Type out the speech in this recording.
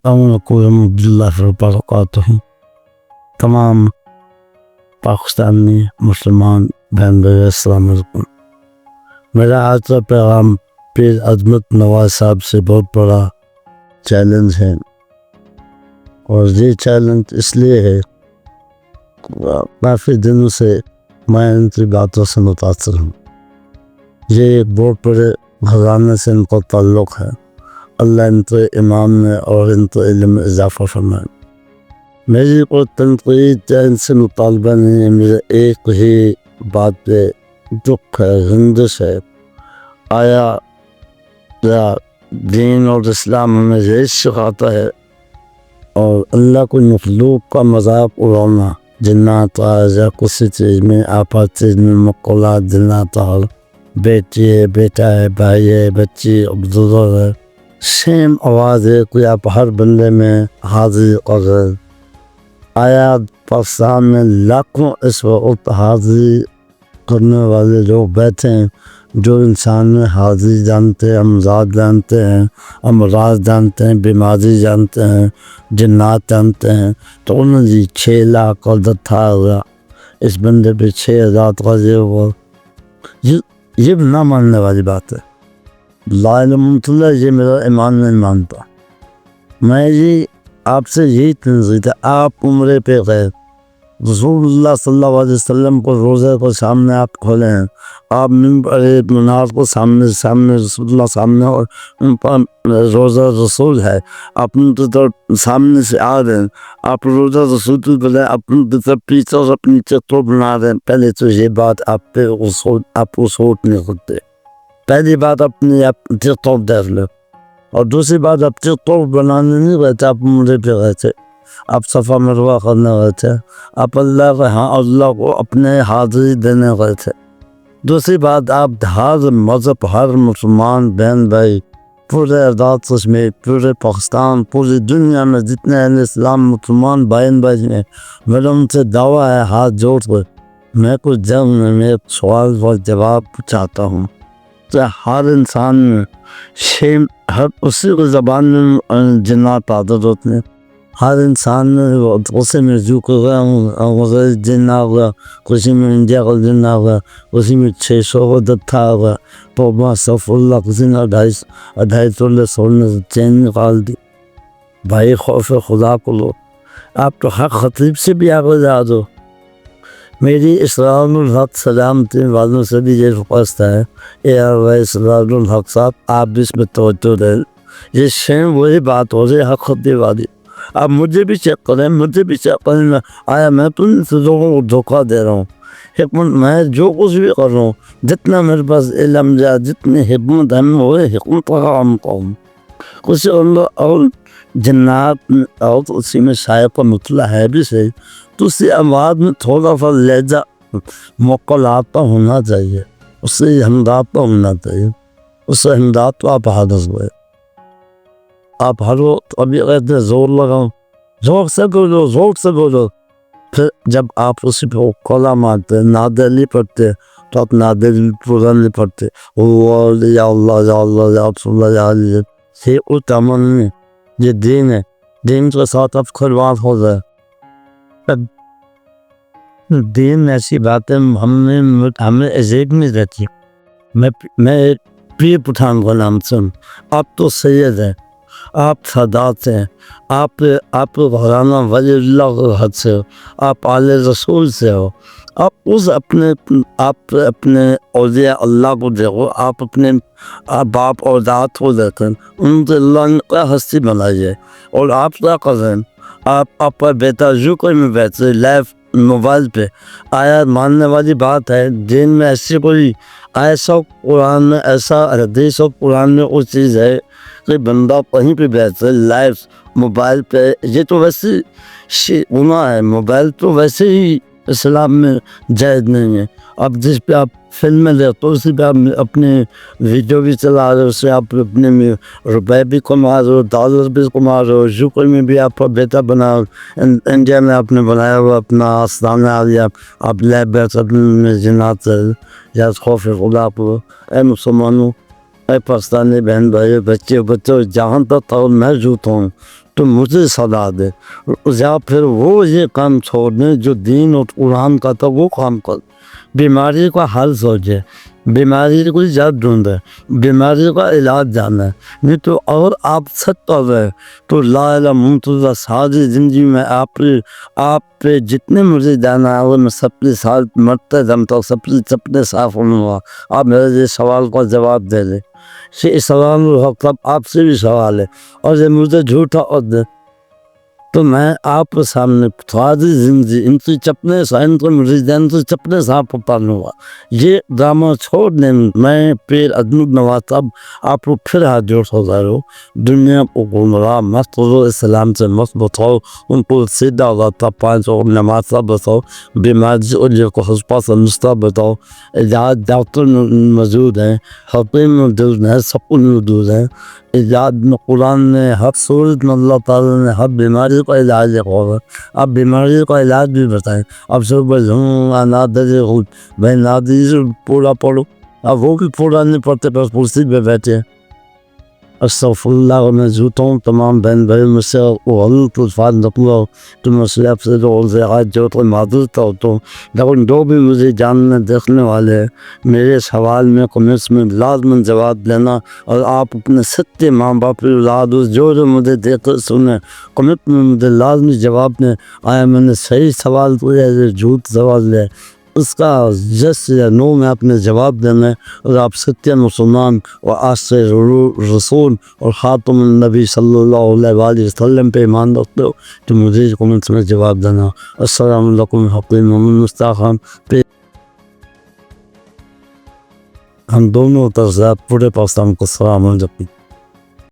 السلام علیکم ورحمۃ اللہ وبرکاتہ۔ تمام پاکستانی مسلمان بہن بھائی السلام علیکم۔ میرا آج کا پیغام پیر عظمت نواز صاحب سے بہت بڑا چیلنج ہے، اور یہ چیلنج اس لیے ہے کافی دنوں سے میں ان کی باتوں سے متاثر ہوں۔ یہ ایک بہت بڑے گھرانے سے ان کا تعلق ہے۔ اللہ ان کے امام نے اور ان کے علم میں اضافہ فرمائے۔ میری کوئی تنقید یا ان سے مطالبہ نہیں ہے، میرے ایک ہی بات پہ دکھ ہے، رنجش ہے۔ آیا دین اور اسلام ہمیں یہ سکھاتا ہے، اور اللہ کو مخلوق کا مذاق اڑانا، جنات یا کسی چیز میں آپ ہر چیز میں مقولات جنات اور بیٹی ہے، بیٹا ہے، بھائی ہے، بچی، بزرگ ہے، سیم آواز ہے کوئی آپ ہر بندے میں حاضر کر رہے۔ آیا پاکستان میں لاکھوں اس وقت حاضری کرنے والے لوگ بیٹھے ہیں جو انسان میں حاضری جانتے ہیں، امراض جانتے ہیں، امراض جانتے ہیں، بیماری جانتے ہیں، جنات جانتے ہیں، تو انہوں نے 6 لاکھ کا تھا ہوا اس بندے پہ 6,000 کا یہ ہوا۔ یہ نہ ماننے والی بات ہے۔ لا الہ الا اللہ، یہ میرا ایمان نہیں مانتا۔ میں یہ آپ سے یہی تنظیم ہے، آپ عمرے پہ گئے، رسول اللہ صلی اللہ علیہ وسلم کو روزے کو سامنے آپ کھولے ہیں، آپ منار کو سامنے رسول اللہ سامنے، اور ان پر روزہ رسول ہے، اپنے طرف سامنے سے آ رہے ہیں، آپ روزہ رسول کی بجائے اپنی طرف پیچھے اور اپنی چتر بنا رہے ہیں۔ پہلے تو یہ بات آپ پہ آپ کو سوٹ نہیں کرتے۔ پہلی بات اپنی آپ چتر دیکھ لو، اور دوسری بات آپ چتر بنانے نہیں گئے تھے، آپ عمرے پہ گئے تھے، آپ صفا مروہ کرنے گئے تھے، آپ اللہ کو اپنے حاضری دینے گئے تھے۔ دوسری بات، آپ ہر مذہب، ہر مسلمان بہن بھائی، پورے آزاد کشمیر، پورے پاکستان، پوری دنیا میں جتنے اہل اسلام مسلمان بہن بھائی ہیں، میرا ان سے دعویٰ ہے ہاتھ جوڑ کر، میں کچھ جنگ میں میں سوال اور جواب چاہتا ہوں کہ ہر انسان میں ہر اسی کو زبان میں جنات عادت ہوتے ہیں، ہر انسان میں اسی میں جو کہ غیر جن آ گیا، کسی میں انڈیا کا جن آ گیا، کسی میں 600 کا دتھا آ گیا، توبہ صف اللہ، کسی نے 250 سولنے سے چین نکال دی۔ بھائی خوف خدا کو لو، آپ تو حق خطیب سے بھی آگے جا دو۔ میری اسرار الحق سلامتی والوں سے بھی یہ رخواست ہے، اے اسرار الحق صاحب، آپ بھی اس میں توجہ دیں۔ یہ سیم وہی بات ہو رہی ہے حق خطیب والی۔ آپ مجھے بھی چیک کریں، آیا میں تو لوگوں کو دھوکہ دے رہا ہوں؟ حکمت میں جو کچھ بھی کر رہا ہوں، جتنا میرے پاس علم جا، جتنی حکمت ہے، میں وہی حکمت کا کام کروں۔ کچھ اور جنات اور اسی میں شاید کا مطلع ہے بھی صحیح، تو اسی آواز میں تھوڑا سا لہجہ مقلاتا ہونا چاہیے، اس سے ہمدارتا ہونا چاہیے، اس سے ہمدارت تو آپ حادث ہوئے۔ آپ ہر وقت ابھی کہتے ہیں زور لگاؤ، زور سے بولو، پھر جب آپ اسی پہ کلا مارتے، نادلی پڑھتے، تو آپ نادلی پورا نہیں پڑھتے، یا اللہ یا اللہ یا رسول اللہ یا علی، یہ اس عمل میں یہ دین ہے، دین کے ساتھ آپ کھلواڑ ہو جائے۔ دین ایسی باتیں ہمیں عجیب نہیں رہتی۔ میں پیر پٹھان کا نام سن، آپ تو سید ہیں، آپ سادات ہیں، آپ گھرانہ ولی اللہ کے حد سے ہو، آپ آل رسول سے ہو، آپ اپنے اولیاء اللہ کو دیکھو، آپ اپنے باپ اور داد کو دیکھیں، ان سے اللہ نے کیا ہستی بنائی ہے، اور آپ کیا کر رہے ہیں؟ آپ کا بیٹا یوکے میں بیٹھ رہے لائیو موبائل پہ۔ آیا ماننے والی بات ہے دین میں ایسی کوئی ایسا قرآن میں ایسا حدیث اور قرآن میں کوئی چیز ہے کہ بندہ کہیں پہ بیٹھ رہے لائیو موبائل پہ؟ یہ تو ویسے گناہ ہے، موبائل تو ویسے ہی اسلام میں جائز نہیں ہے۔ اب جس پہ آپ فلمیں دیکھتے ہو اسی پہ آپ اپنے ویڈیو بھی چلا رہے ہو، اس سے آپ اپنے میں روپے بھی کما رہے ہو، ڈالر بھی کما رہے ہو، یوکے میں بھی آپ کا بیٹا بنا، انڈیا میں آپ نے بنایا ہوا اپنا آستانہ آ گیا، آپ لے بیٹھ اپنے جنات یا خوف خدا کو۔ اے مسلمانوں، اے پاکستانی بہن بھائی، بچے جہاں تک تو میں جھوٹ ہوں، تو مجھے صدا دے، یا پھر وہ یہ کام چھوڑ دیں جو دین اور قرآن کا تھا وہ کام کر، بیماری کا حل سوچے، بیماری کو جڑ ڈھونڈے، بیماری کا علاج جانا ہے، نہیں تو اور آپ سچ کر رہے تو لا الہ محمد اللہ ساری زندگی میں آپ پہ جتنے مجھے جانا ہے وہ میں سب کے ساتھ مرتے دم تک سب نے صاف ہونے گا۔ آپ میرے یہ سوال کا جواب دے دیں، یہ سوال حق آپ سے بھی سوال ہے، اور یہ مجھے جھوٹا اور دے تو میں آپ کے سامنے ساری زندگی ان کی چپنے ان کو مریدین سے چپنے صاف پالوں گا۔ یہ ڈرامہ چھوڑ دیں، میں پیر عدم نواز صاحب آپ کو پھر ہاتھ جوڑ ہو جائے ہو، دنیا کو گمراہ مت کرو، اسلام سے مت بتاؤ، ان کو سیدھا راستہ 5 وقت نماز کا بتاؤ، بیماری اور یہ کو ہسپتال سے نسخہ بتاؤ، علاج ڈاکٹر موجود ہیں، حکیم موجود ہیں، سب کچھ موجود ہیں، علاج میں قرآن نے ہر صورت میں اللہ تعالیٰ نے ہر بیماری کا علاج لکھا ہے، آپ بیماری کا علاج بھی بتائیں، اب سب نادری بھائی نادری سے پورا پڑھو، اب وہ بھی پورا نہیں پڑھتے بس کرسی پہ بیٹھے ہیں۔ استغفر اللہ، میں جھوٹا ہوں، تمام بہن بھائی مجھ سے غلط الفاظ نکلا تو میں سلیب سے جو آج جو تو معذرت کرتا ہوں، لیکن جو بھی مجھے جاننے دیکھنے والے ہیں میرے سوال میں کمنٹس میں لازماً جواب دینا، اور آپ اپنے سچے ماں باپ کی اولاد ہو، جو مجھے دیکھ سنیں کمنٹ میں مجھے لازمی جواب دیں، آیا میں نے صحیح سوال کیا یا جھوٹ سوال لیا، اس کا یس یا نو میں اپنے جواب دینا ہے، اور آپ سچے مسلمان اور عاشق رسول اور خاتم النبی صلی اللہ علیہ وآلہ وسلم پہ ایمان رکھتے ہو تو مجھے کمنٹس میں جواب دینا۔ السلام علیکم حکیم محمد مشتاق خان پہ ہم دونوں طرف سے پورے پاکستان کو سلام علیکم۔